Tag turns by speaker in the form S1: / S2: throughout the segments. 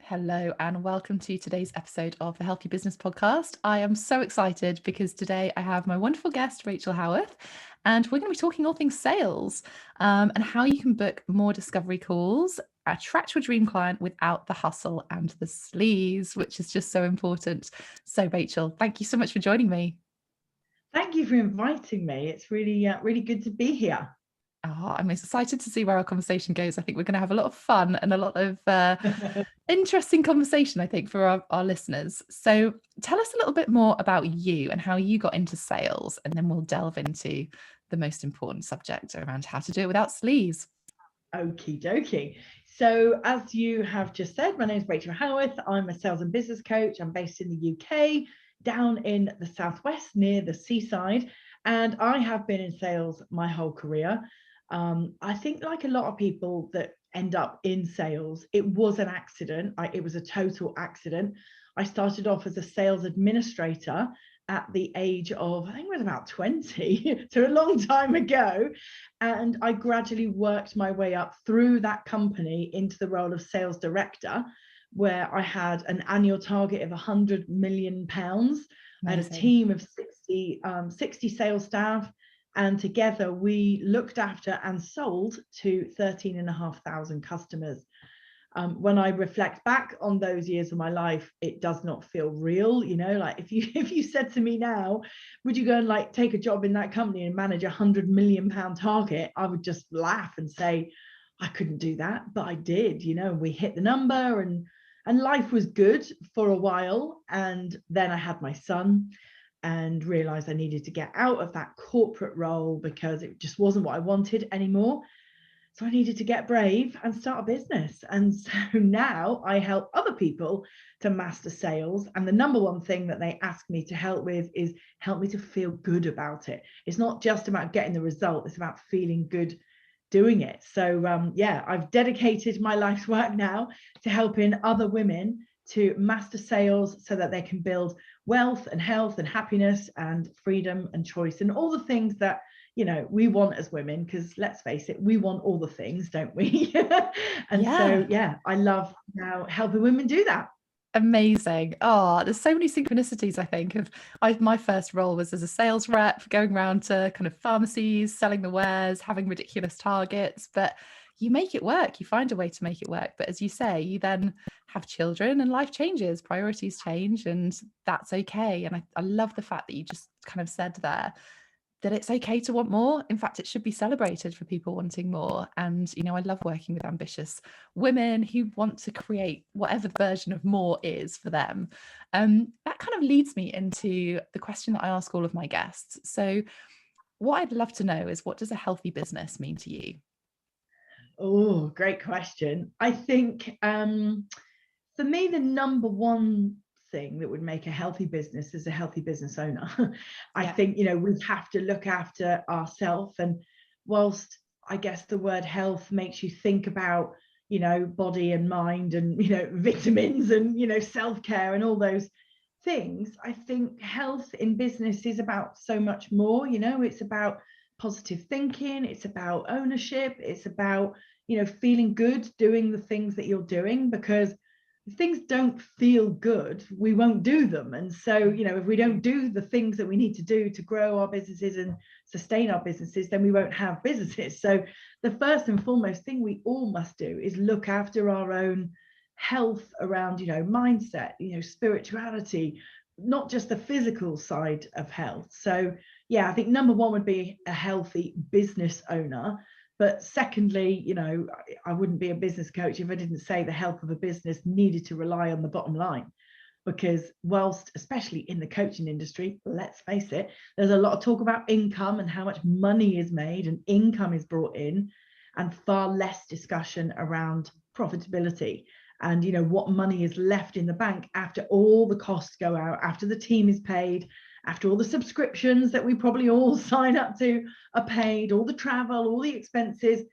S1: Hello and welcome to today's episode of the Help You Business podcast. I am so excited because today I have my wonderful guest, Rachael Howourth, and we're going to be talking all things sales and how you can book more discovery calls, attract your dream client without the hustle and the sleaze, which is just so important. So, Rachael, thank you so much for joining me.
S2: Thank you for inviting me. It's really good to be here.
S1: Oh, I'm excited to see where our conversation goes. I think we're going to have a lot of fun and a lot of interesting conversation, I think, for our listeners. So tell us a little bit more about you and how you got into sales, and then we'll delve into the most important subject around how to do it without sleaze.
S2: Okie dokie. So, as you have just said, my name is Rachael Howourth. I'm a sales and business coach. I'm based in the UK, down in the southwest near the seaside, and I have been in sales my whole career. I think, like a lot of people that end up in sales, it was an accident. It was a total accident. I started off as a sales administrator at the age of, I think it was about 20, so a long time ago. And I gradually worked my way up through that company into the role of sales director, where I had an annual target of £100 million. I had a
S1: Amazing.
S2: team of 60 sales staff, and together we looked after and sold to 13,500 customers. When I reflect back on those years of my life, it does not feel real. Like if you said to me now, would you go and like take a job in that company and manage £100 million target? I would just laugh and say, I couldn't do that, but I did. We hit the number, and life was good for a while. And then I had my son and realized I needed to get out of that corporate role because it just wasn't what I wanted anymore. So I needed to get brave and start a business. And so now I help other people to master sales. And the number one thing that they ask me to help with is help me to feel good about it. It's not just about getting the result, it's about feeling good doing it. So I've dedicated my life's work now to helping other women to master sales so that they can build wealth and health and happiness and freedom and choice and all the things that we want as women, because let's face it, we want all the things, don't we? And so
S1: Yeah.
S2: I love now helping women do that.
S1: Amazing. Oh, there's so many synchronicities, I think, of my first role was as a sales rep, going around to kind of pharmacies, selling the wares, having ridiculous targets, but you make it work. You find a way to make it work. But as you say, you then have children and life changes, priorities change, and that's okay. And I love the fact that you just kind of said there that it's okay to want more. In fact, it should be celebrated for people wanting more. And, I love working with ambitious women who want to create whatever the version of more is for them. That kind of leads me into the question that I ask all of my guests. So, what I'd love to know is, what does a healthy business mean to you?
S2: Oh, great question. I think for me, the number one thing that would make a healthy business is a healthy business owner. I
S1: Yeah.
S2: think, we have to look after ourselves. And whilst I guess the word health makes you think about, body and mind and, vitamins and, self-care and all those things, I think health in business is about so much more. It's about positive thinking, it's about ownership, it's about, feeling good doing the things that you're doing, because if things don't feel good, we won't do them. And so, if we don't do the things that we need to do to grow our businesses and sustain our businesses, then we won't have businesses. So the first and foremost thing we all must do is look after our own health around, mindset, spirituality, not just the physical side of health. So I think number one would be a healthy business owner. But secondly, I wouldn't be a business coach if I didn't say the health of a business needed to rely on the bottom line. Because whilst, especially in the coaching industry, let's face it, there's a lot of talk about income and how much money is made and income is brought in, and far less discussion around profitability and what money is left in the bank after all the costs go out, after the team is paid, after all the subscriptions that we probably all sign up to are paid, all the travel, all the expenses.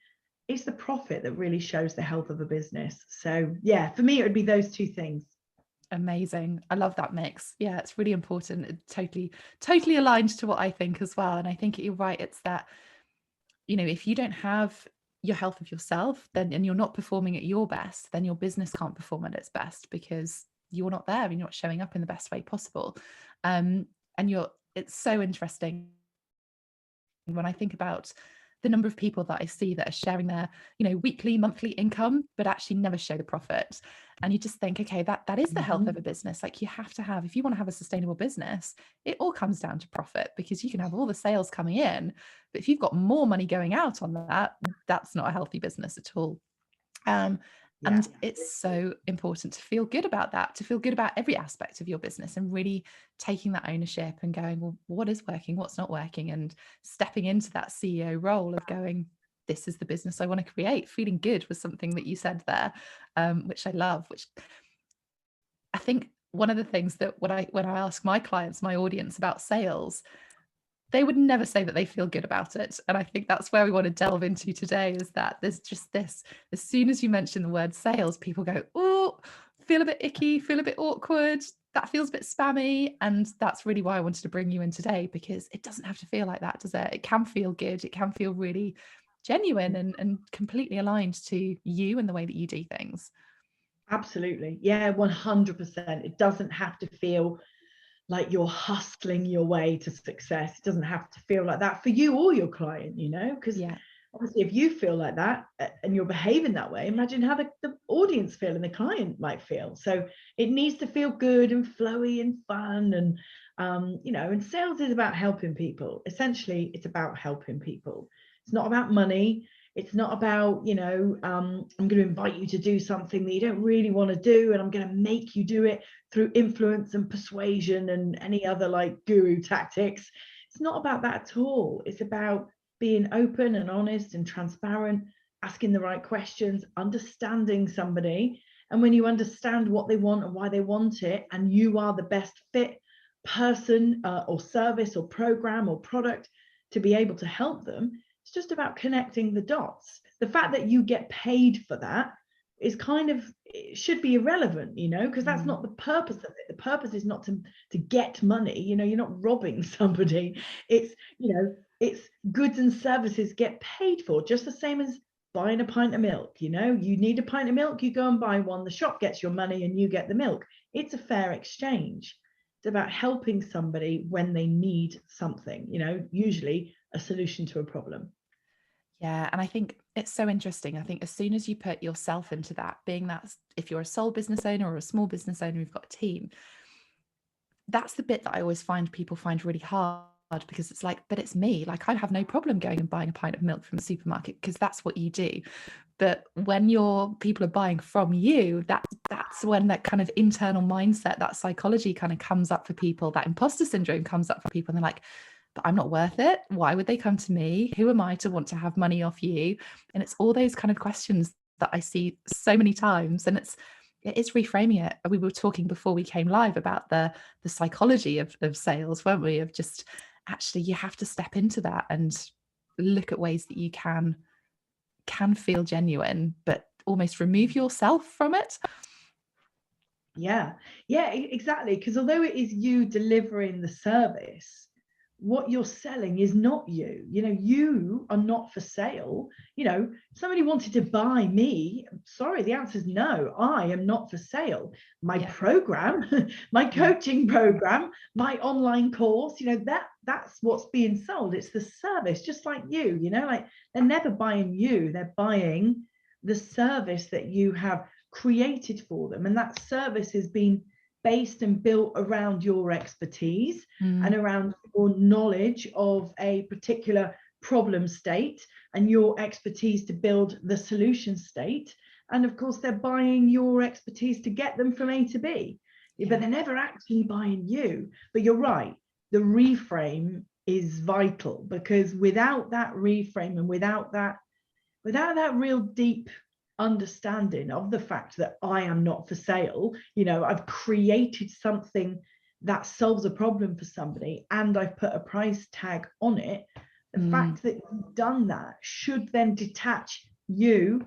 S2: It's the profit that really shows the health of a business. So for me, it would be those two things.
S1: Amazing. I love that mix. Yeah, it's really important. It totally aligned to what I think as well. And I think you're right. It's that, if you don't have your health of yourself, then, and you're not performing at your best, then your business can't perform at its best because you're not there and you're not showing up in the best way possible. And it's so interesting when I think about the number of people that I see that are sharing their, weekly, monthly income, but actually never show the profit. And you just think, okay, that is the health of a business. Like, you have to have, if you want to have a sustainable business, it all comes down to profit, because you can have all the sales coming in, but if you've got more money going out on that, that's not a healthy business at all. And it's so important to feel good about that, to feel good about every aspect of your business, and really taking that ownership and going, well, what is working, what's not working, and stepping into that CEO role of going, this is the business I want to create. Feeling good was something that you said there, which I love, which I think one of the things that when I ask my clients, my audience, about sales, they would never say that they feel good about it. And I think that's where we want to delve into today, is that there's just this, as soon as you mention the word sales, people go, oh, feel a bit icky, feel a bit awkward. That feels a bit spammy. And that's really why I wanted to bring you in today, because it doesn't have to feel like that, does it? It can feel good. It can feel really genuine and completely aligned to you and the way that you do things.
S2: Absolutely. Yeah, 100%. It doesn't have to feel like you're hustling your way to success. It doesn't have to feel like that for you or your client, because obviously if you feel like that and you're behaving that way, imagine how the audience feel and the client might feel. So it needs to feel good and flowy and fun. And and sales is about helping people. Essentially, it's about helping people. It's not about money. It's not about, I'm going to invite you to do something that you don't really want to do, and I'm going to make you do it through influence and persuasion and any other like guru tactics. It's not about that at all. It's about being open and honest and transparent, asking the right questions, understanding somebody. And when you understand what they want and why they want it, and you are the best fit person or service or program or product to be able to help them, it's just about connecting the dots. The fact that you get paid for that is it should be irrelevant, because that's not the purpose of it. The purpose is not to get money. You're not robbing somebody. It's, it's goods and services get paid for, just the same as buying a pint of milk. You need a pint of milk, you go and buy one, the shop gets your money and you get the milk. It's a fair exchange. It's about helping somebody when they need something, usually a solution to a problem.
S1: Yeah. And I think it's so interesting. I think as soon as you put yourself into that, being that, if you're a sole business owner or a small business owner, you've got a team, that's the bit that I always find people find really hard, because it's like, but it's me. Like, I have no problem going and buying a pint of milk from the supermarket because that's what you do. But when people are buying from you, that's when that kind of internal mindset, that psychology kind of comes up for people, that imposter syndrome comes up for people, and they're like, but I'm not worth it. Why would they come to me? Who am I to want to have money off you? And it's all those kind of questions that I see so many times. And it is reframing it. We were talking before we came live about the psychology of sales, weren't we? Of just, actually, you have to step into that and look at ways that you can feel genuine, but almost remove yourself from it.
S2: Yeah, exactly. Because although it is you delivering the service, what you're selling is not you. You are not for sale. Somebody wanted to buy me. Sorry, the answer is no. I am not for sale. My program, my coaching program, my online course, that's what's being sold. It's the service, just like you, like, they're never buying you. They're buying the service that you have created for them. And that service has been based and built around your expertise and around your knowledge of a particular problem state and your expertise to build the solution state. And of course, they're buying your expertise to get them from A to B, but they're never actually buying you. But you're right, the reframe is vital, because without that reframe and without that real deep understanding of the fact that I am not for sale, I've created something that solves a problem for somebody and I've put a price tag on it. The fact that you've done that should then detach you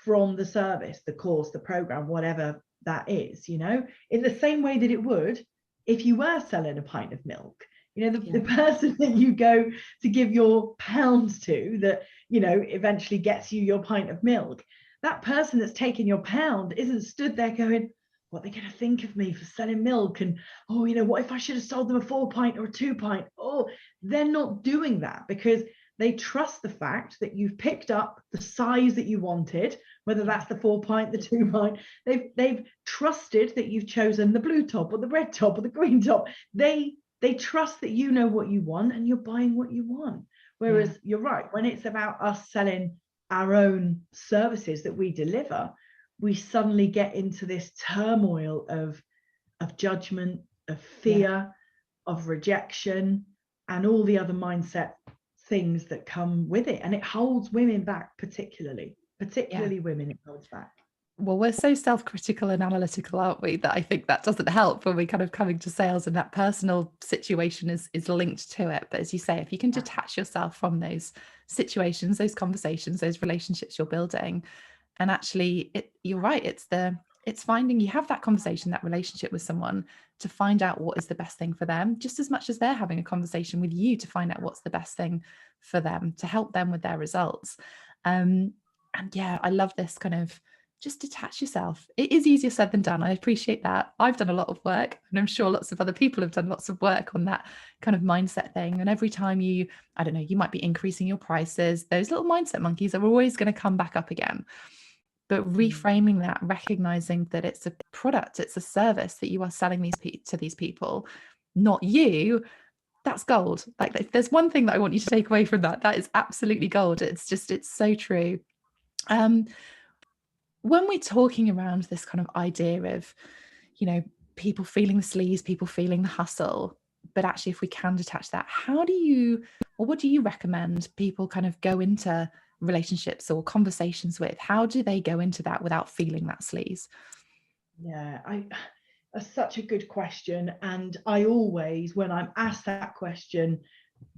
S2: from the service, the course, the program, whatever that is, in the same way that it would if you were selling a pint of milk. The person that you go to give your pounds to, that eventually gets you your pint of milk. That person that's taking your pound isn't stood there going, what are they going to think of me for selling milk? And, oh, what if I should have sold them a 4 pint or a 2 pint? Oh, they're not doing that because they trust the fact that you've picked up the size that you wanted, whether that's the 4 pint, the 2 pint. They've trusted that you've chosen the blue top or the red top or the green top. They trust that you know what you want and you're buying what you want. Whereas you're right, when it's about us selling our own services that we deliver, we suddenly get into this turmoil of judgment, of fear, of rejection, and all the other mindset things that come with it. And it holds women back, particularly women, it holds back.
S1: Well, we're so self-critical and analytical, aren't we, that I think that doesn't help when we kind of coming to sales, and that personal situation is linked to it. But as you say, if you can detach yourself from those situations, those conversations, those relationships you're building, and actually you're right, it's finding, you have that conversation, that relationship with someone to find out what is the best thing for them, just as much as they're having a conversation with you to find out what's the best thing for them to help them with their results. And yeah, I love this kind of, just detach yourself. It is easier said than done. I appreciate that. I've done a lot of work, and I'm sure lots of other people have done lots of work on that kind of mindset thing. And every time you might be increasing your prices, those little mindset monkeys are always going to come back up again. But reframing that, recognizing that it's a product, it's a service that you are selling to these people, not you, that's gold. Like, if there's one thing that I want you to take away from that is absolutely gold. It's so true. When we're talking around this kind of idea of, people feeling the sleaze, people feeling the hustle, but actually if we can detach that, what do you recommend people kind of go into relationships or conversations with? How do they go into that without feeling that sleaze?
S2: Yeah, that's such a good question. And I always, when I'm asked that question,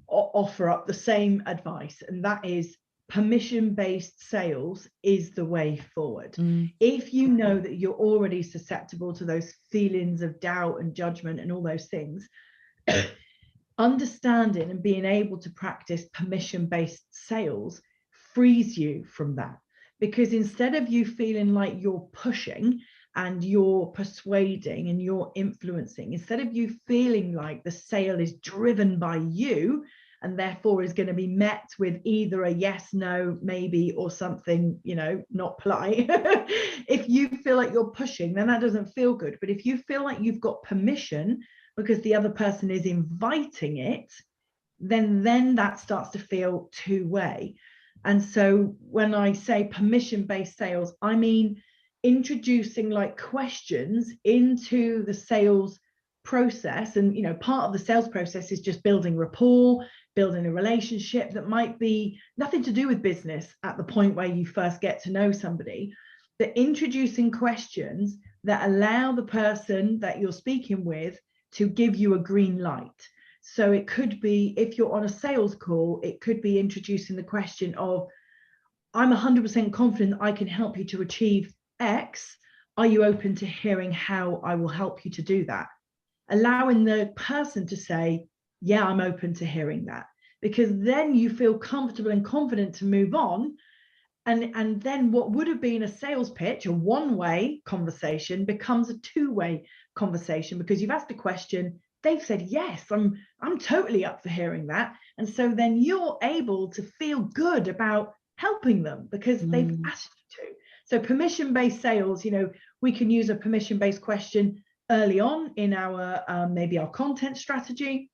S2: offer up the same advice, and that is permission-based sales is the way forward. If you know that you're already susceptible to those feelings of doubt and judgment and all those things, understanding and being able to practice permission-based sales frees you from that. Because instead of you feeling like you're pushing and you're persuading and you're influencing, instead of you feeling like the sale is driven by you and therefore is going to be met with either a yes, no, maybe, or something, not polite. If you feel like you're pushing, then that doesn't feel good. But if you feel like you've got permission because the other person is inviting it, then that starts to feel two-way. And so when I say permission-based sales, I mean introducing like questions into the sales process. And part of the sales process is just building rapport, building a relationship that might be nothing to do with business at the point where you first get to know somebody, but introducing questions that allow the person that you're speaking with to give you a green light. So it could be, if you're on a sales call, it could be introducing the question of, I'm 100% confident I can help you to achieve X. Are you open to hearing how I will help you to do that? Allowing the person to say, yeah, I'm open to hearing that, because then you feel comfortable and confident to move on. And then what would have been a sales pitch, a one-way conversation, becomes a two-way conversation, because you've asked a question, they've said, yes, I'm totally up for hearing that. And so then you're able to feel good about helping them because they've asked you to. So permission-based sales, we can use a permission-based question early on in our maybe our content strategy.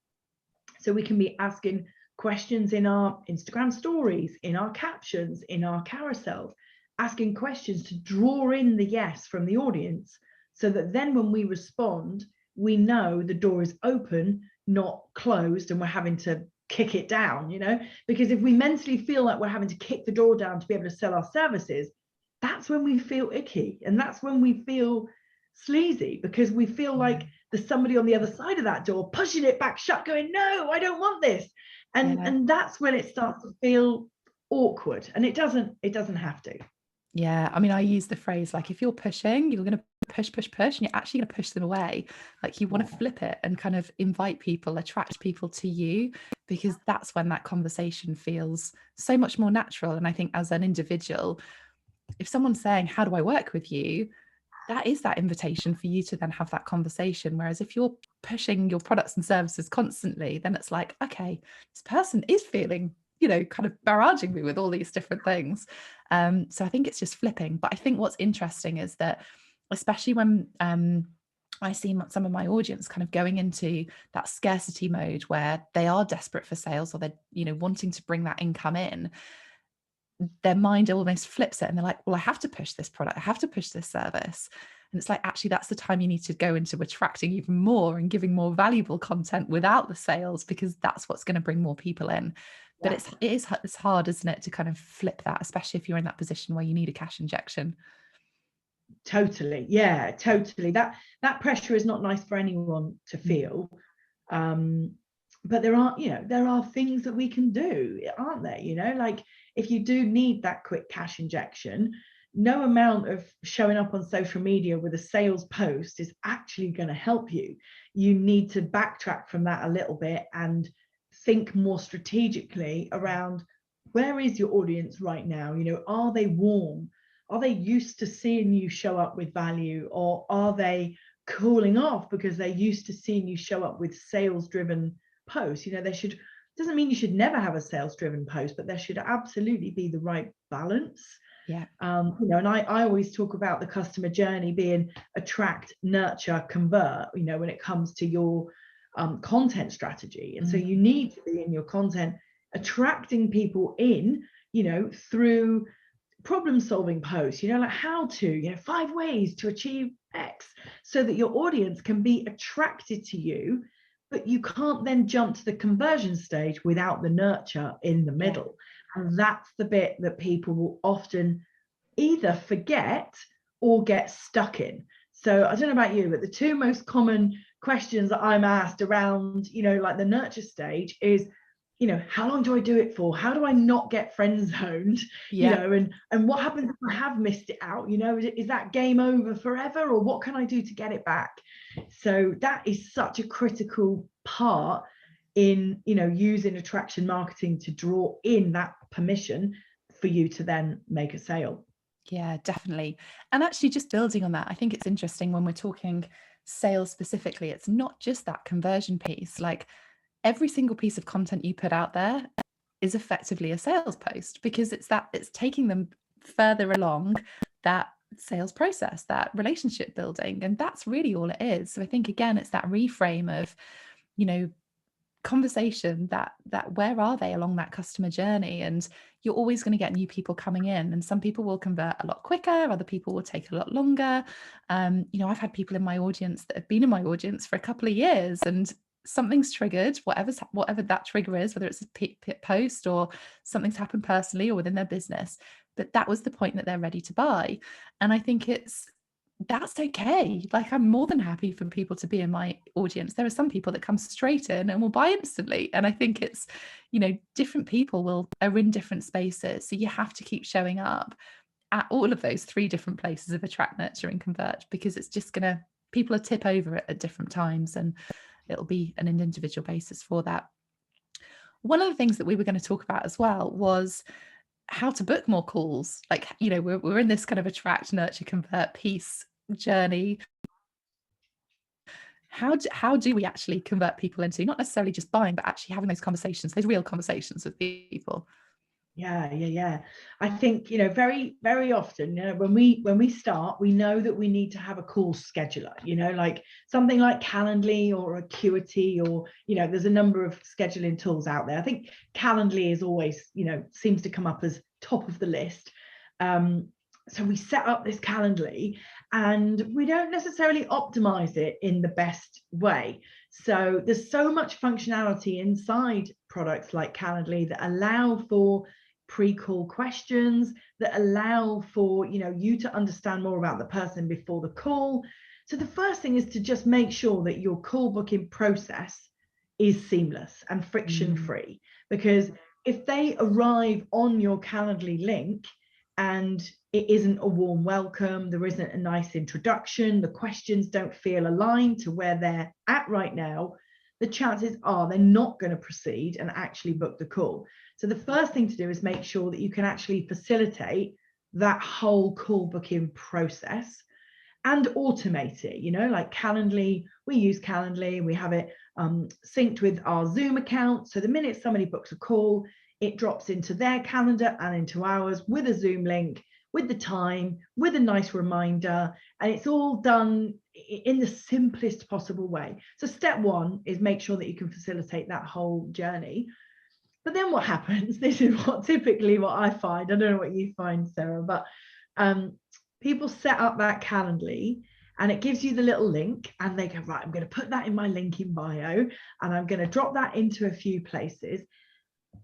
S2: So we can be asking questions in our Instagram stories, in our captions, in our carousels, asking questions to draw in the yes from the audience, so that then when we respond, we know the door is open, not closed, and we're having to kick it down, because if we mentally feel like we're having to kick the door down to be able to sell our services, that's when we feel icky, and that's when we feel sleazy, because we feel like there's somebody on the other side of that door pushing it back shut, going, no, I don't want this. And that's when it starts to feel awkward, and it doesn't have to.
S1: Yeah, I mean, I use the phrase like, if you're pushing, you're going to push, push, push, and you're actually going to push them away. Like, you want to flip it and kind of invite people, attract people to you, because that's when that conversation feels so much more natural. And I think as an individual, if someone's saying, how do I work with you? That is that invitation for you to then have that conversation. Whereas if you're pushing your products and services constantly, then it's like, okay, this person is feeling, kind of barraging me with all these different things. So I think it's just flipping. But I think what's interesting is that, especially when I see some of my audience kind of going into that scarcity mode where they are desperate for sales, or they're, wanting to bring that income in, their mind almost flips it and they're like, well, I have to push this product, I have to push this service. And it's like, actually, that's the time you need to go into attracting even more and giving more valuable content without the sales, because that's what's going to bring more people in. But it's hard, isn't it, to kind of flip that, especially if you're in that position where you need a cash injection.
S2: Totally. Yeah, totally. That pressure is not nice for anyone to feel. But there are things that we can do, aren't there? Like, if you do need that quick cash injection, no amount of showing up on social media with a sales post is actually going to help you. You need to backtrack from that a little bit and think more strategically around, where is your audience right now? Are they warm? Are they used to seeing you show up with value, or are they cooling off because they're used to seeing you show up with sales driven posts? Doesn't mean you should never have a sales driven post, but there should absolutely be the right balance.
S1: Yeah.
S2: And I always talk about the customer journey being attract, nurture, convert, when it comes to your content strategy. And so you need to be in your content attracting people in, through problem solving posts, like how to, 5 ways to achieve X, so that your audience can be attracted to you. But you can't then jump to the conversion stage without the nurture in the middle. And that's the bit that people will often either forget or get stuck in. So I don't know about you, but the two most common questions that I'm asked around, like the nurture stage is, how long do I do it for? How do I not get friend zoned? And what happens if I have missed it out? Is that game over forever, or what can I do to get it back? So that is such a critical part in, using attraction marketing to draw in that permission for you to then make a sale.
S1: Yeah, definitely. And actually, just building on that, I think it's interesting when we're talking sales specifically, it's not just that conversion piece. Like, every single piece of content you put out there is effectively a sales post, because it's taking them further along that sales process, that relationship building. And that's really all it is. So I think, again, it's that reframe of, conversation, that where are they along that customer journey. And you're always going to get new people coming in, and some people will convert a lot quicker, other people will take a lot longer. I've had people in my audience that have been in my audience for a couple of years, and something's triggered, whatever that trigger is, whether it's a post or something's happened personally or within their business, but that was the point that they're ready to buy. And I think that's okay. Like, I'm more than happy for people to be in my audience. There are some people that come straight in and will buy instantly. And I think it's, different people are in different spaces. So you have to keep showing up at all of those 3 different places of attract, nurture, and convert, because it's just people will tip over it at different times, and it'll be an individual basis for that. One of the things that we were going to talk about as well was how to book more calls. Like, we're in this kind of attract, nurture, convert piece journey. How do we actually convert people into not necessarily just buying, but actually having those conversations, those real conversations with people?
S2: Yeah. I think, very, very often, when we start, we know that we need to have a call scheduler, like something like Calendly or Acuity, or, there's a number of scheduling tools out there. I think Calendly is always, seems to come up as top of the list. So we set up this Calendly, and we don't necessarily optimize it in the best way. So there's so much functionality inside products like Calendly that allow for pre-call questions, that allow for, you to understand more about the person before the call. So the first thing is to just make sure that your call booking process is seamless and friction free, because if they arrive on your Calendly link and it isn't a warm welcome, there isn't a nice introduction, the questions don't feel aligned to where they're at right now, the chances are they're not going to proceed and actually book the call. So the first thing to do is make sure that you can actually facilitate that whole call booking process and automate it, like Calendly. We use Calendly, we have it synced with our Zoom account. So the minute somebody books a call, it drops into their calendar and into ours with a Zoom link, with the time, with a nice reminder, and it's all done in the simplest possible way. So step one is make sure that you can facilitate that whole journey. But then what happens, this is typically what I find, I don't know what you find, Sarah, but people set up that Calendly and it gives you the little link and they go, right, I'm going to put that in my link in bio and I'm going to drop that into a few places.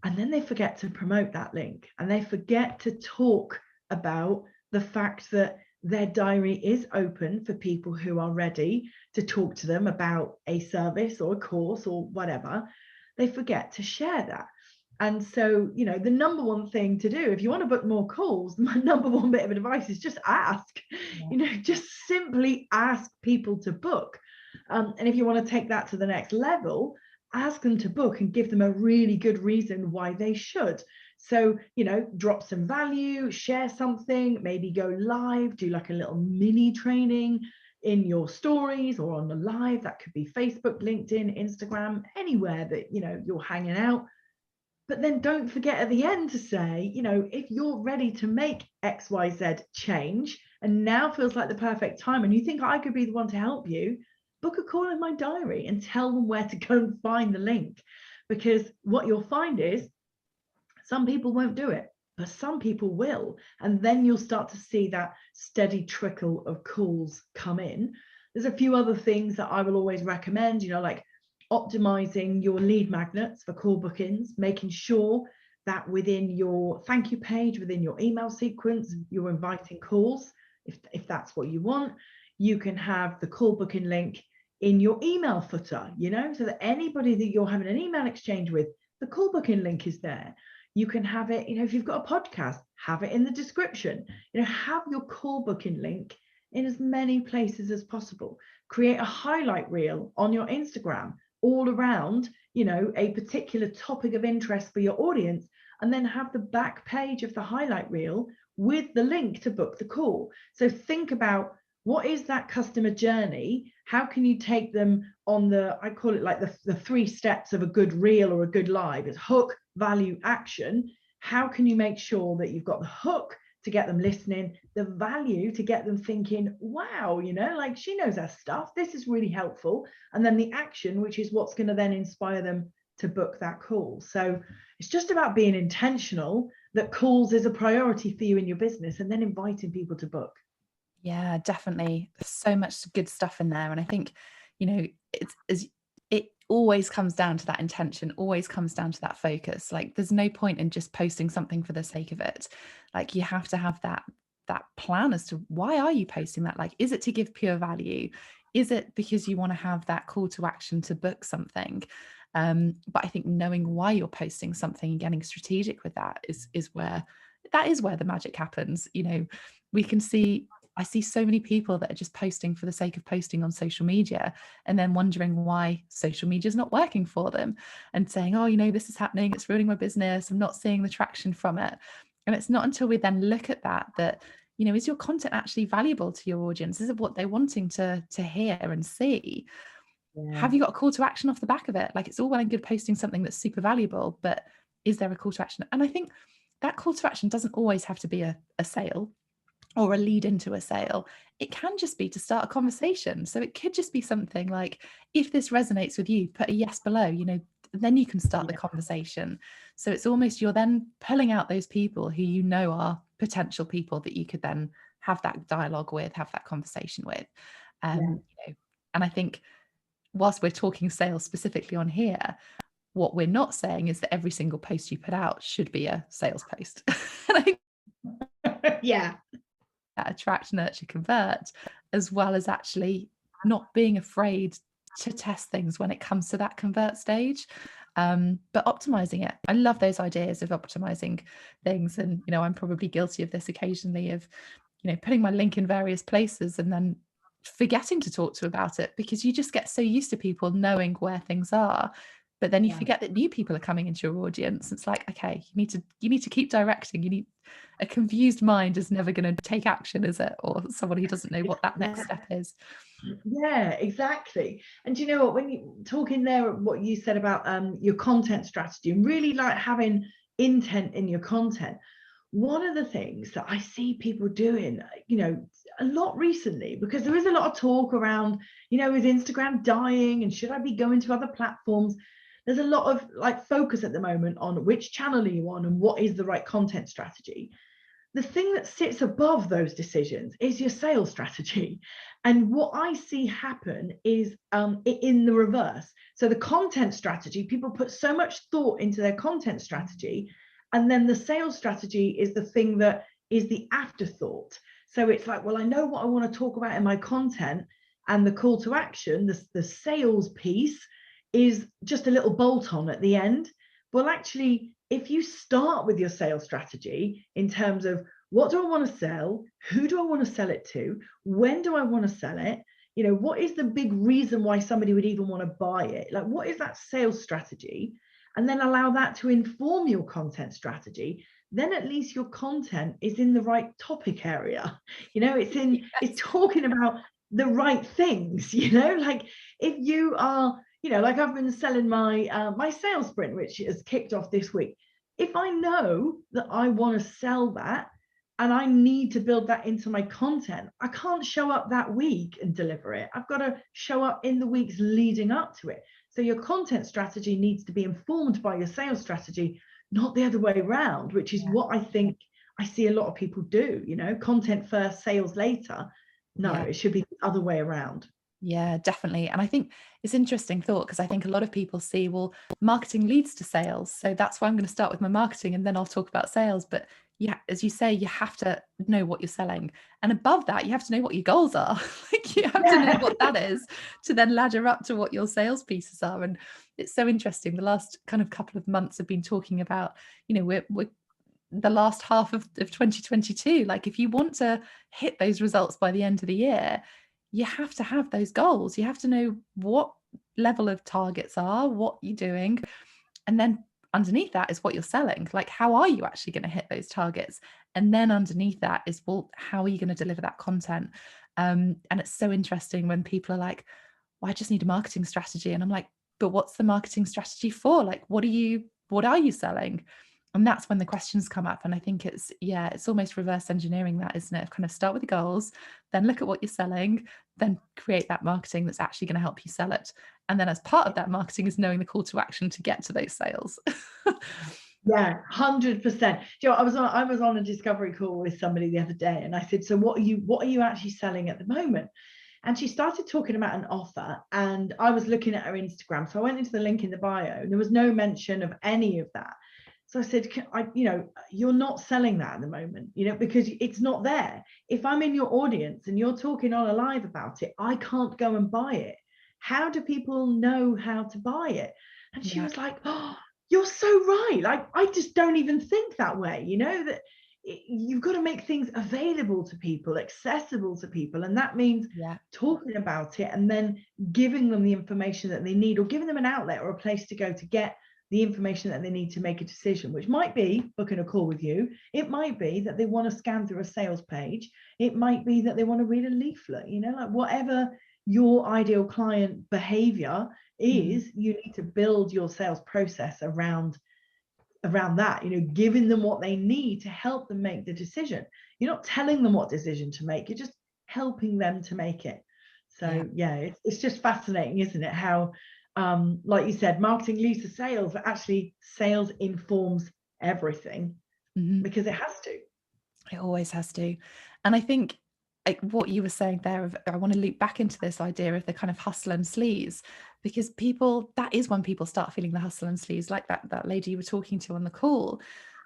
S2: And then they forget to promote that link and they forget to talk about the fact that their diary is open for people who are ready to talk to them about a service or a course or whatever. They forget to share that. And so, the number one thing to do if you want to book more calls, my number one bit of advice is just ask. Just simply ask people to book. And if you want to take that to the next level, ask them to book and give them a really good reason why they should. So, drop some value, share something, maybe go live, do like a little mini training in your stories or on the live. That could be Facebook, LinkedIn, Instagram, anywhere that, you're hanging out. But then don't forget at the end to say, if you're ready to make XYZ change and now feels like the perfect time and you think I could be the one to help you, book a call in my diary and tell them where to go and find the link. Because what you'll find is some people won't do it, but some people will. And then you'll start to see that steady trickle of calls come in. There's a few other things that I will always recommend, like optimizing your lead magnets for call bookings, making sure that within your thank you page, within your email sequence, you're inviting calls. If that's what you want, you can have the call booking link in your email footer, so that anybody that you're having an email exchange with, the call booking link is there. You can have it, if you've got a podcast, have it in the description, have your call booking link in as many places as possible. Create a highlight reel on your Instagram all around, a particular topic of interest for your audience, and then have the back page of the highlight reel with the link to book the call. So think about, what is that customer journey? How can you take them on I call it like the 3 steps of a good reel or a good live. It's hook, value, action. How can you make sure that you've got the hook to get them listening, the value to get them thinking, wow, like she knows her stuff, this is really helpful, and then the action, which is what's going to then inspire them to book that call. So it's just about being intentional that calls is a priority for you in your business, and then inviting people to book.
S1: Yeah, definitely. There's so much good stuff in there. And I think, it always comes down to that intention, always comes down to that focus. Like there's no point in just posting something for the sake of it. Like you have to have that plan as to why are you posting that? Like, is it to give pure value? Is it because you want to have that call to action to book something? But I think knowing why you're posting something and getting strategic with that is where the magic happens. We can see, I see so many people that are just posting for the sake of posting on social media and then wondering why social media is not working for them and saying, oh, this is happening, it's ruining my business, I'm not seeing the traction from it. And it's not until we then look at that, is your content actually valuable to your audience? Is it what they're wanting to hear and see? Yeah. Have you got a call to action off the back of it? Like it's all well and good posting something that's super valuable, but is there a call to action? And I think that call to action doesn't always have to be a sale or a lead into a sale. It can just be to start a conversation. So it could just be something like, if this resonates with you, put a yes below, then you can start the conversation. So it's almost, you're then pulling out those people who are potential people that you could then have that dialogue with, have that conversation with. And I think whilst we're talking sales specifically on here, what we're not saying is that every single post you put out should be a sales post. And I think attract, nurture, convert, as well as actually not being afraid to test things when it comes to that convert stage. But optimizing it, I love those ideas of optimizing things. And, I'm probably guilty of this occasionally of, putting my link in various places and then forgetting to talk to about it, because you just get so used to people knowing where things are. But then you forget that new people are coming into your audience. It's like, okay, you need to keep directing. A confused mind is never going to take action, is it? Or someone who doesn't know what that next step is.
S2: Yeah, exactly. And you know what, when you talk in there, what you said about your content strategy and really like having intent in your content, one of the things that I see people doing, a lot recently, because there is a lot of talk around, is Instagram dying and should I be going to other platforms? There's a lot of like focus at the moment on which channel are you on and what is the right content strategy. The thing that sits above those decisions is your sales strategy. And what I see happen is in the reverse. So the content strategy, people put so much thought into their content strategy, and then the sales strategy is the thing that is the afterthought. So it's like, well, I know what I want to talk about in my content, and the call to action, the sales piece, is just a little bolt on at the end. Well, actually, if you start with your sales strategy in terms of what do I want to sell, who do I want to sell it to, when do I want to sell it, what is the big reason why somebody would even want to buy it, like what is that sales strategy, and then allow that to inform your content strategy, then at least your content is in the right topic area. It's talking about the right things. Like if you are, like I've been selling my sales sprint, which has kicked off this week. If I know that I want to sell that and I need to build that into my content, I can't show up that week and deliver it. I've got to show up in the weeks leading up to it. So your content strategy needs to be informed by your sales strategy, not the other way around, which is what I think I see a lot of people do, content first, sales later. No, it should be the other way around.
S1: Yeah, definitely. And I think it's an interesting thought, because I think a lot of people see, well, marketing leads to sales. So that's why I'm going to start with my marketing and then I'll talk about sales. But yeah, as you say, you have to know what you're selling. And above that, you have to know what your goals are. Like you have to know what that is to then ladder up to what your sales pieces are. And it's so interesting. The last kind of couple of months have been talking about, we're the last half of 2022. Like if you want to hit those results by the end of the year, you have to have those goals. You have to know what level of targets are, what you're doing. And then underneath that is what you're selling. Like, how are you actually going to hit those targets? And then underneath that is, well, how are you going to deliver that content? And it's so interesting when people are like, well, I just need a marketing strategy. And I'm like, but what's the marketing strategy for? Like, what are you selling? And that's when the questions come up. And I think it's almost reverse engineering that, isn't it? Kind of start with the goals, then look at what you're selling, then create that marketing that's actually going to help you sell it. And then as part of that marketing is knowing the call to action to get to those sales.
S2: Yeah, 100%. I was on a discovery call with somebody the other day, and I said, so what are you actually selling at the moment? And she started talking about an offer, and I was looking at her Instagram. So I went into the link in the bio, and there was no mention of any of that. So I said, you're not selling that at the moment, because it's not there. If I'm in your audience and you're talking on a live about it, I can't go and buy it. How do people know how to buy it? And she was like, oh, you're so right. Like, I just don't even think that way, that you've got to make things available to people, accessible to people. And that means talking about it and then giving them the information that they need, or giving them an outlet or a place to go to get the information that they need to make a decision, which might be booking a call with you. It might be that they want to scan through a sales page. It might be that they want to read a leaflet, like whatever your ideal client behavior is, you need to build your sales process around that, giving them what they need to help them make the decision. You're not telling them what decision to make, you're just helping them to make it. So it's just fascinating, isn't it, how like you said, marketing leads to sales, but actually sales informs everything, because it has to.
S1: It always has to. And I think what you were saying there, I want to loop back into this idea of the kind of hustle and sleaze, because that is when people start feeling the hustle and sleaze, like that lady you were talking to on the call.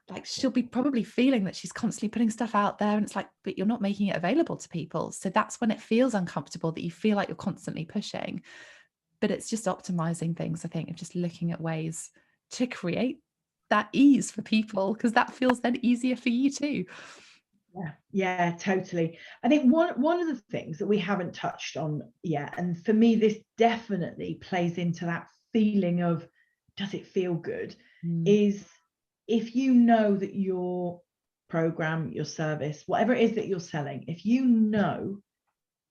S1: Like she'll be probably feeling that she's constantly putting stuff out there, and it's like, but you're not making it available to people. So that's when it feels uncomfortable, that you feel like you're constantly pushing. but it's just optimizing things, I think, of just looking at ways to create that ease for people, because that feels then easier for you too.
S2: Yeah, totally. I think one of the things that we haven't touched on yet, and for me, this definitely plays into that feeling of, does it feel good? Is if you know that your program, your service, whatever it is that you're selling, if you know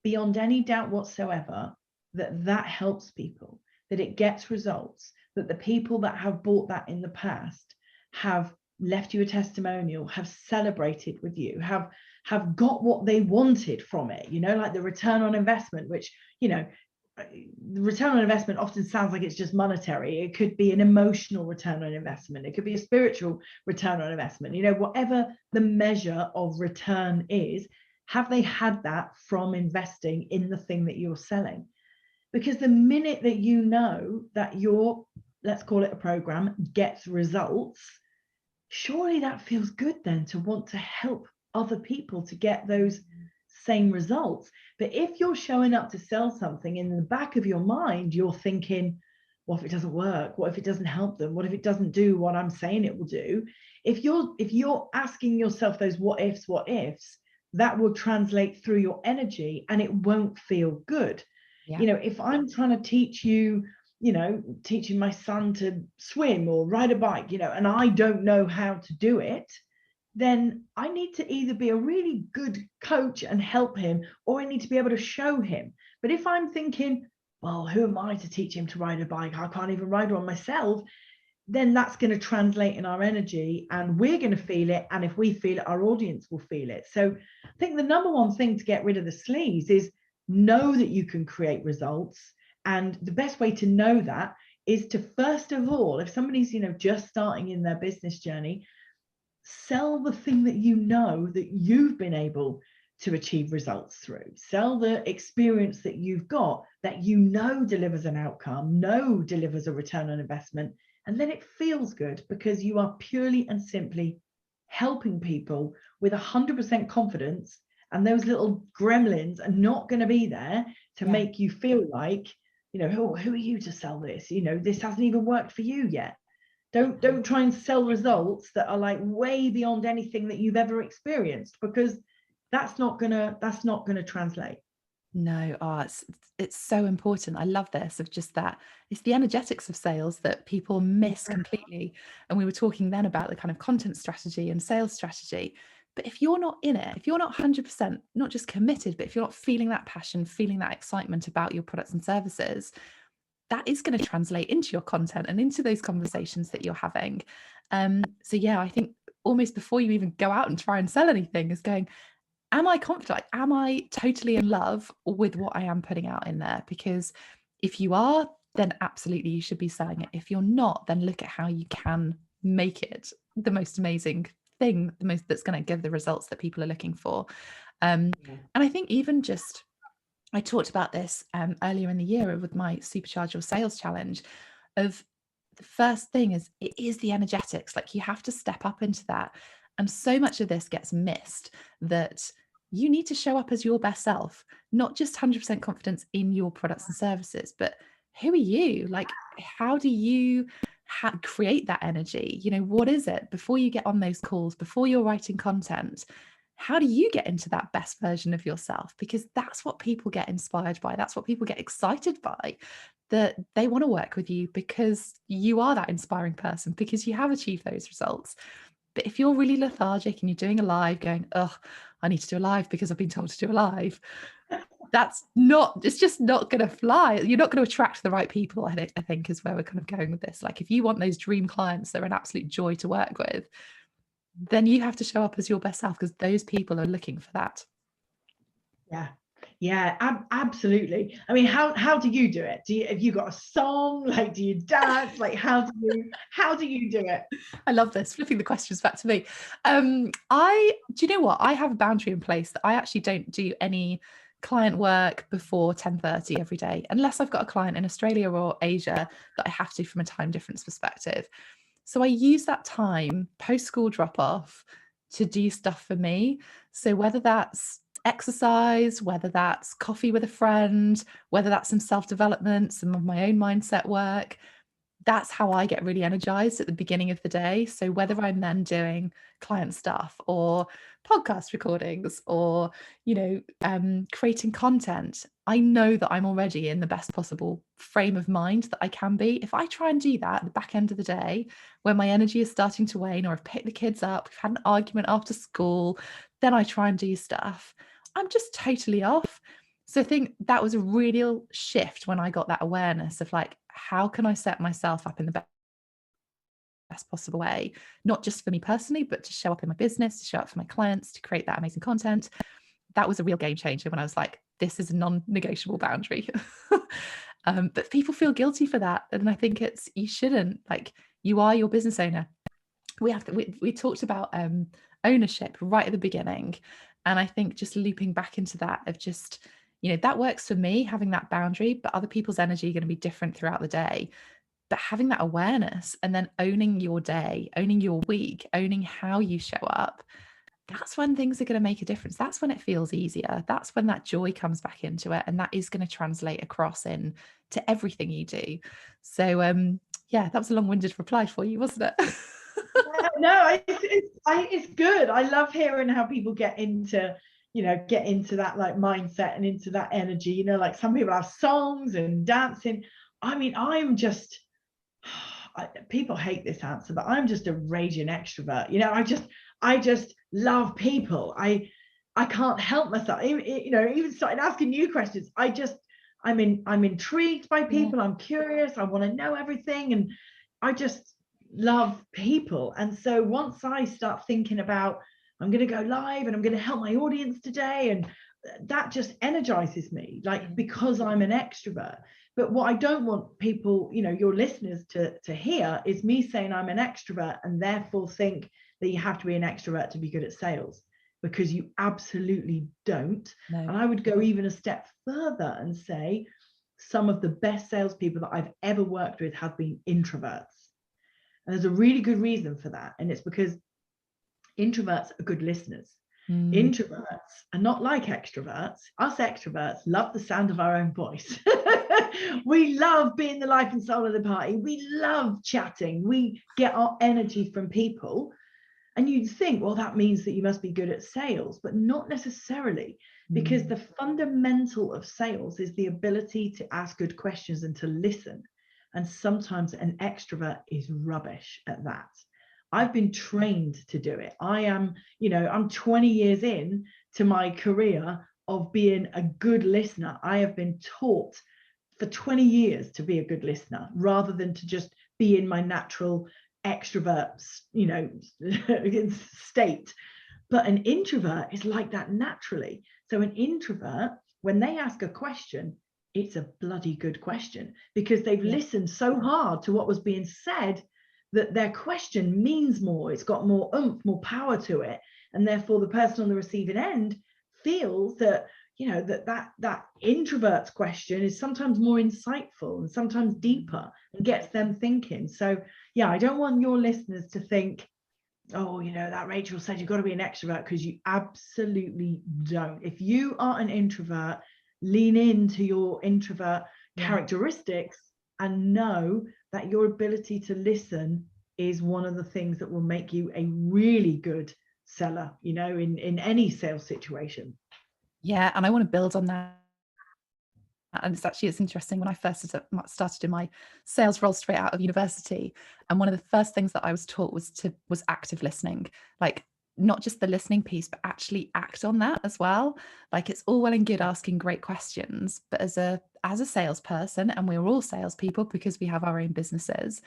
S2: beyond any doubt whatsoever that that helps people, that it gets results, that the people that have bought that in the past have left you a testimonial, have celebrated with you, have got what they wanted from it, like the return on investment, which, the return on investment often sounds like it's just monetary. It could be an emotional return on investment. It could be a spiritual return on investment. Whatever the measure of return is, have they had that from investing in the thing that you're selling? Because the minute that you know that your, let's call it a program, gets results, surely that feels good then to want to help other people to get those same results. But if you're showing up to sell something, in the back of your mind you're thinking, what if it doesn't work? What if it doesn't help them? What if it doesn't do what I'm saying it will do? If you're asking yourself those what ifs, that will translate through your energy and it won't feel good. If I'm trying to teach you, teaching my son to swim or ride a bike, and I don't know how to do it, then I need to either be a really good coach and help him, or I need to be able to show him. But if I'm thinking, well, who am I to teach him to ride a bike? I can't even ride one myself. Then that's going to translate in our energy and we're going to feel it. And if we feel it, our audience will feel it. So I think the number one thing to get rid of the sleaze is know that you can create results. And the best way to know that is to, first of all, if somebody's, just starting in their business journey, sell the thing that that you've been able to achieve results through. Sell the experience that you've got, that delivers an outcome, delivers a return on investment, and then it feels good because you are purely and simply helping people with 100% confidence, and those little gremlins are not going to be there to make you feel like, who are you to sell this? This hasn't even worked for you yet. Don't try and sell results that are like way beyond anything that you've ever experienced, because that's not gonna translate.
S1: No, it's so important. I love this, of just that it's the energetics of sales that people miss completely. And we were talking then about the kind of content strategy and sales strategy. But if you're not in it, if you're not 100% not just committed, but if you're not feeling that passion, feeling that excitement about your products and services, that is going to translate into your content and into those conversations that you're having. So yeah, I think almost before you even go out and try and sell anything is going, am I confident? Am I totally in love with what I am putting out in there? Because if you are, then absolutely you should be selling it. If you're not, then look at how you can make it the most amazing thing, that's going to give the results that people are looking for. And I think even just, I talked about this earlier in the year with my Supercharge Your Sales Challenge, of the first thing is, it is the energetics. Like, you have to step up into that. And so much of this gets missed, that you need to show up as your best self, not just 100% confidence in your products and services, but who are you? Like, how do you create that energy? What is it before you get on those calls, before you're writing content? How do you get into that best version of yourself? Because that's what people get inspired by. That's what people get excited by, that they want to work with you because you are that inspiring person, because you have achieved those results. But if you're really lethargic and you're doing a live going, oh, I need to do a live because I've been told to do a live, it's just not going to fly. You're not going to attract the right people, I think is where we're kind of going with this. Like, if you want those dream clients that are an absolute joy to work with, then you have to show up as your best self, because those people are looking for that.
S2: Absolutely. I mean, how do you do it? Have you got a song? Like, do you dance? Like, how do you do it?
S1: I love this, flipping the questions back to me. Do you know what? I have a boundary in place that I actually don't do any client work before 10:30 every day, unless I've got a client in Australia or Asia that I have to from a time difference perspective. So I use that time post school drop off to do stuff for me. So whether that's exercise, whether that's coffee with a friend, whether that's some self-development, some of my own mindset work. That's how I get really energized at the beginning of the day. So whether I'm then doing client stuff or podcast recordings or, creating content, I know that I'm already in the best possible frame of mind that I can be. If I try and do that at the back end of the day, when my energy is starting to wane, or I've picked the kids up, we've had an argument after school, then I try and do stuff, I'm just totally off. So I think that was a real shift when I got that awareness of like, how can I set myself up in the best possible way, not just for me personally, but to show up in my business, to show up for my clients, to create that amazing content. That was a real game changer when I was like, this is a non-negotiable boundary. But people feel guilty for that. And I think you shouldn't. Like, you are your business owner. We talked about ownership right at the beginning. And I think just looping back into that of just, that works for me, having that boundary, but other people's energy are going to be different throughout the day. But having that awareness and then owning your day, owning your week, owning how you show up, that's when things are going to make a difference. That's when it feels easier. That's when that joy comes back into it. And that is going to translate across in to everything you do. So yeah, that was a long-winded reply for you, wasn't it?
S2: No, it's good. I love hearing how people get into that like mindset and into that energy. Like some people have songs and dancing. I mean, people hate this answer, but I'm just a raging extrovert. I just love people. I can't help myself. Even starting asking new questions. I'm intrigued by people. Yeah. I'm curious. I want to know everything, and I just love people. And so once I start thinking about, I'm going to go live and I'm going to help my audience today, and that just energizes me, like, because I'm an extrovert. But what I don't want people, your listeners to hear is me saying I'm an extrovert and therefore think that you have to be an extrovert to be good at sales, because you absolutely don't. No. And I would go even a step further and say some of the best salespeople that I've ever worked with have been introverts. And there's a really good reason for that. And it's because introverts are good listeners. Introverts are not like extroverts. Us extroverts love the sound of our own voice. We love being the life and soul of the party. We love chatting. We get our energy from people. And you'd think, well, that means that you must be good at sales, but not necessarily, because the fundamental of sales is the ability to ask good questions and to listen. And sometimes an extrovert is rubbish at that. I've been trained to do it. I'm 20 years in to my career of being a good listener. I have been taught for 20 years to be a good listener, rather than to just be in my natural extrovert, state. But an introvert is like that naturally. So an introvert, when they ask a question, it's a bloody good question, because they've listened so hard to what was being said that their question means more. It's got more oomph, more power to it. And therefore the person on the receiving end feels that, that introvert's question is sometimes more insightful and sometimes deeper and gets them thinking. So yeah, I don't want your listeners to think, oh, that Rachel said you've got to be an extrovert, because you absolutely don't. If you are an introvert, lean into your introvert characteristics and know that your ability to listen is one of the things that will make you a really good seller, in any sales situation.
S1: Yeah, and I want to build on that. And it's interesting, when I first started in my sales role straight out of university, and one of the first things that I was taught was active listening. Like, not just the listening piece, but actually act on that as well. Like, it's all well and good asking great questions, but as a salesperson, and we're all salespeople because we have our own businesses,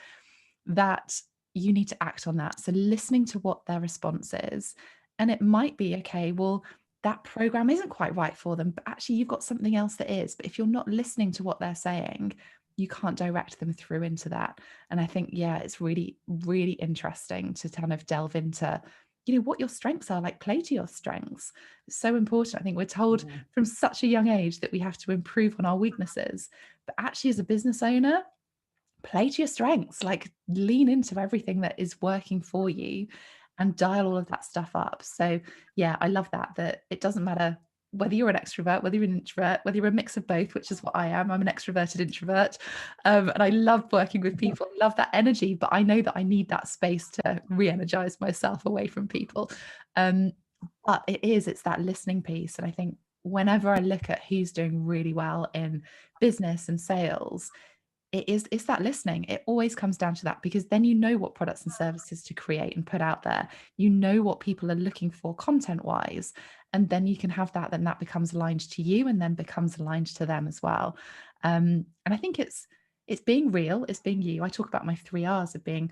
S1: that you need to act on that. So listening to what their response is, and it might be, okay, well, that program isn't quite right for them, but actually you've got something else that is. But if you're not listening to what they're saying, you can't direct them through into that. And I think, yeah, it's really, really interesting to kind of delve into, what your strengths are, like play to your strengths. It's so important. I think we're told from such a young age that we have to improve on our weaknesses, but actually as a business owner, play to your strengths, like lean into everything that is working for you and dial all of that stuff up. So yeah, I love that it doesn't matter whether you're an extrovert, whether you're an introvert, whether you're a mix of both, which is what I am. I'm an extroverted introvert. And I love working with people, love that energy, but I know that I need that space to re-energize myself away from people. But it's that listening piece. And I think whenever I look at who's doing really well in business and sales, it's that listening. It always comes down to that, because then you know what products and services to create and put out there. You know what people are looking for content wise, and then you can have that, then that becomes aligned to you and then becomes aligned to them as well. And I think it's being real, it's being you. I talk about my 3 R's of being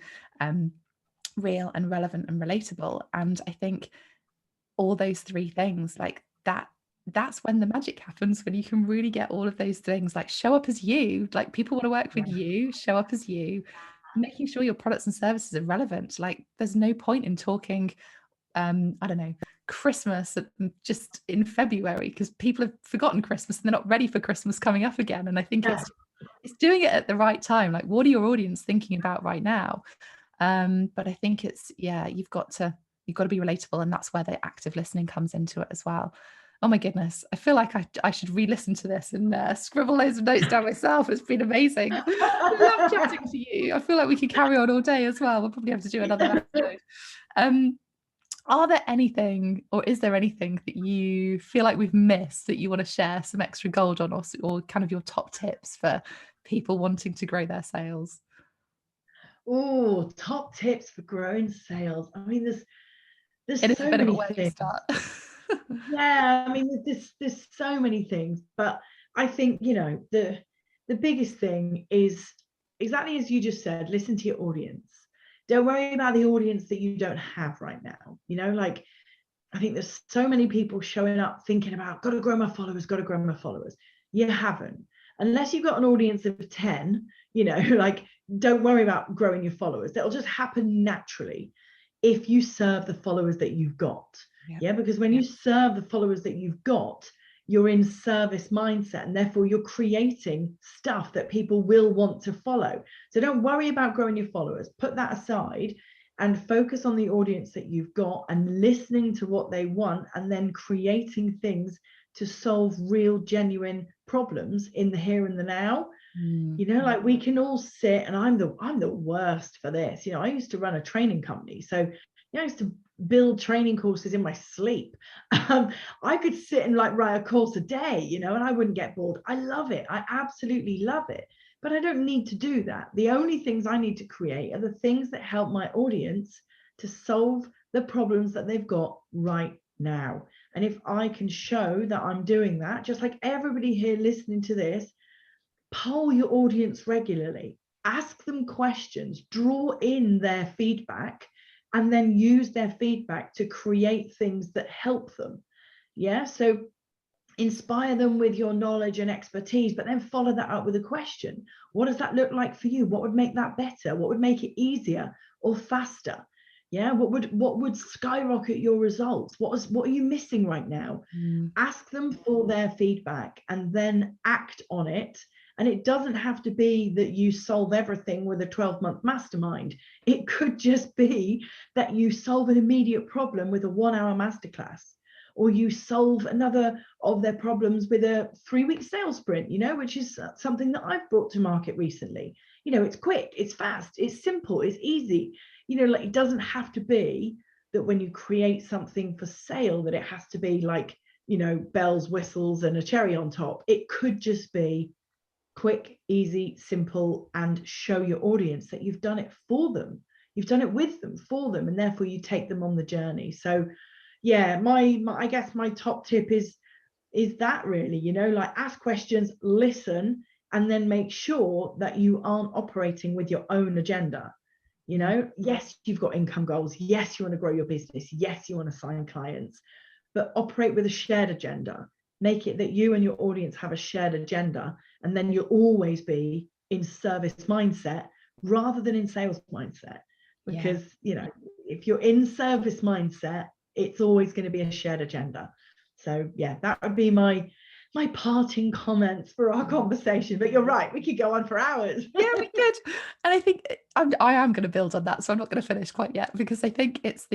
S1: real and relevant and relatable. And I think all those three things, like that's when the magic happens, when you can really get all of those things, like show up as you, like people want to work with you, show up as you, making sure your products and services are relevant. Like there's no point in talking I don't know, Christmas just in February, because people have forgotten Christmas and they're not ready for Christmas coming up again. And I think it's doing it at the right time. Like, what are your audience thinking about right now? But I think you've got to be relatable, and that's where the active listening comes into it as well. Oh my goodness, I feel like I should re-listen to this and scribble loads of notes down myself. It's been amazing. I love chatting to you. I feel like we could carry on all day as well. We'll probably have to do another episode. Are there anything, or is there anything that you feel like we've missed that you want to share some extra gold on, or kind of your top tips for people wanting to grow their sales?
S2: Oh, top tips for growing sales. I mean, there's
S1: It is
S2: so
S1: a bit of a
S2: many
S1: way to
S2: things.
S1: start.
S2: Yeah, I mean, there's so many things, but I think, you know, the biggest thing is exactly as you just said, listen to your audience. Don't worry about the audience that you don't have right now. You know, like I think there's so many people showing up thinking about, got to grow my followers, got to grow my followers. You haven't. Unless you've got an audience of 10, you know, like don't worry about growing your followers. That'll just happen naturally if you serve the followers that you've got. Yeah, because when you serve the followers that you've got, you're in service mindset, and therefore you're creating stuff that people will want to follow. So don't worry about growing your followers. Put that aside and focus on the audience that you've got and listening to what they want, and then creating things to solve real, genuine problems in the here and the now. You know, like we can all sit, and I'm the worst for this. You know, I used to run a training company, so I used to build training courses in my sleep. I could sit and like write a course a day, you know, and I wouldn't get bored. I love it. I absolutely love it. But I don't need to do that. The only things I need to create are the things that help my audience to solve the problems that they've got right now. And if I can show that I'm doing that, just like everybody here listening to this, poll your audience regularly, ask them questions, draw in their feedback, and then use their feedback to create things that help them. Yeah, so inspire them with your knowledge and expertise, but then follow that up with a question. What does that look like for you? What would make that better? What would make it easier or faster? Yeah, what would skyrocket your results? What are you missing right now? Ask them for their feedback and then act on it. And it doesn't have to be that you solve everything with a 12-month mastermind. It could just be that you solve an immediate problem with a 1-hour masterclass, or you solve another of their problems with a 3-week sales sprint, you know, which is something that I've brought to market recently. You know, it's quick, it's fast, it's simple, it's easy. You know, like it doesn't have to be that when you create something for sale that it has to be like, you know, bells, whistles, and a cherry on top. It could just be quick, easy, simple, and show your audience that you've done it for them. You've done it with them, for them, and therefore you take them on the journey. So yeah, my I guess my top tip is that really, you know, like ask questions, listen, and then make sure that you aren't operating with your own agenda. You know, yes, you've got income goals. Yes, you want to grow your business. Yes, you want to sign clients, but operate with a shared agenda. Make it that you and your audience have a shared agenda, and then you'll always be in service mindset rather than in sales mindset. Because, you know, if you're in service mindset, it's always going to be a shared agenda. So yeah, that would be my parting comments for our conversation. But you're right, we could go on for hours.
S1: Yeah, we could. And I think I am going to build on that, so I'm not going to finish quite yet, because I think it's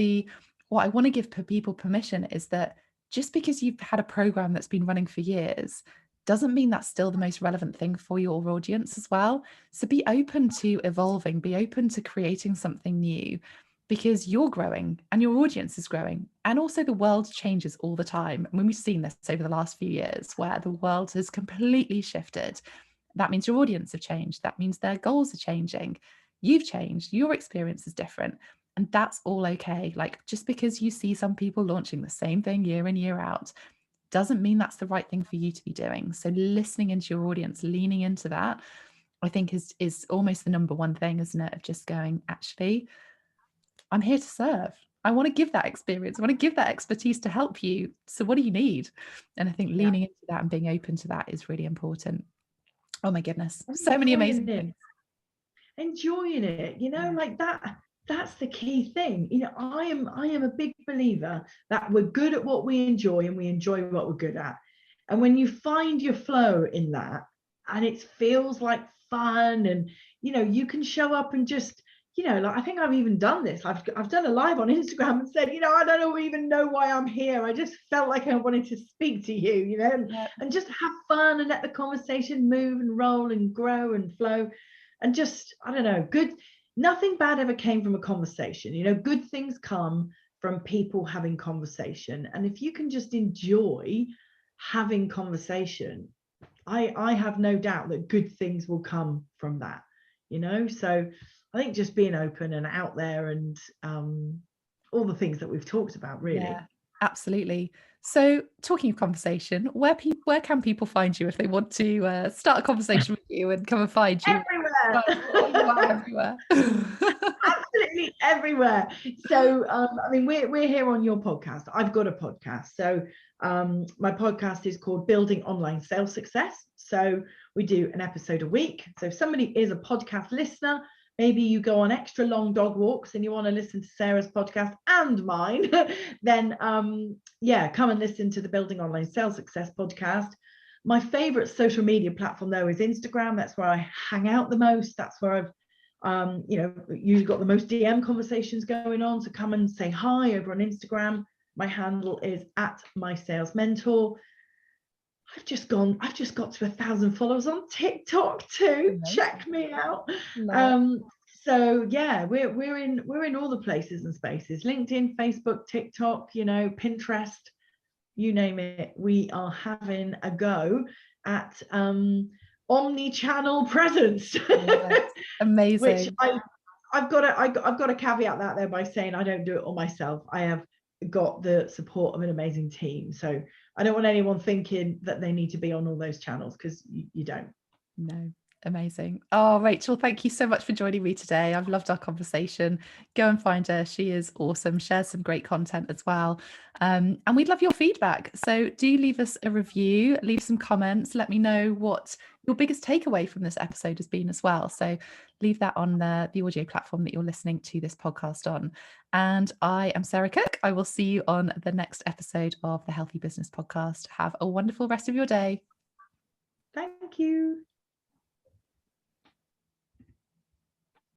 S1: what I want to give people permission is that just because you've had a program that's been running for years doesn't mean that's still the most relevant thing for your audience as well. So be open to evolving, be open to creating something new, because you're growing and your audience is growing. And also the world changes all the time. I mean, we've seen this over the last few years where the world has completely shifted. That means your audience have changed. That means their goals are changing. You've changed. Your experience is different. And that's all okay. Like, just because you see some people launching the same thing year in, year out, doesn't mean that's the right thing for you to be doing. So listening into your audience, leaning into that, I think is almost the number one thing, isn't it? Of just going, actually, I'm here to serve. I want to give that experience. I want to give that expertise to help you. So what do you need? And I think leaning into that and being open to that is really important. Oh my goodness. So many amazing things.
S2: Enjoying it, like that's the key thing. I am a big believer that we're good at what we enjoy and we enjoy what we're good at. And when you find your flow in that and it feels like fun, and you can show up and just like, I think I've even done this. I've done a live on Instagram and said, I don't even know why I'm here. I just felt like I wanted to speak to you, and just have fun and let the conversation move and roll and grow and flow. And just, I don't know, nothing bad ever came from a conversation. Good things come from people having conversation. And if you can just enjoy having conversation, I have no doubt that good things will come from that, So I think just being open and out there, and all the things that we've talked about, really.
S1: Yeah, absolutely. So talking of conversation, where can people find you if they want to start a conversation with you and come and find you?
S2: Everywhere. Absolutely everywhere. So I mean, we're here on your podcast. I've got a podcast. So my podcast is called Building Online Sales Success. So we do an episode a week. So if somebody is a podcast listener, maybe you go on extra long dog walks and you want to listen to Sarah's podcast and mine, then come and listen to the Building Online Sales Success podcast. My favorite social media platform, though, is Instagram. That's where I hang out the most. That's where I've usually got the most DM conversations going on. So come and say hi over on Instagram. My handle is @mysalesmentor. I've just got to 1,000 followers on TikTok too. Amazing. Check me out. So yeah, we're in all the places and spaces: LinkedIn, Facebook, TikTok, Pinterest, you name it. We are having a go at omni-channel presence.
S1: Yes. Amazing.
S2: Which I've got to caveat that there by saying I don't do it all myself. I have got the support of an amazing team. So I don't want anyone thinking that they need to be on all those channels, because you don't.
S1: No. Amazing. Oh, Rachel, thank you so much for joining me today. I've loved our conversation. Go and find her. She is awesome. Shares some great content as well. And we'd love your feedback. So do leave us a review, leave some comments. Let me know what your biggest takeaway from this episode has been as well. So leave that on the audio platform that you're listening to this podcast on. And I am Sarah Cook. I will see you on the next episode of the Healthy Business Podcast. Have a wonderful rest of your day.
S2: Thank you.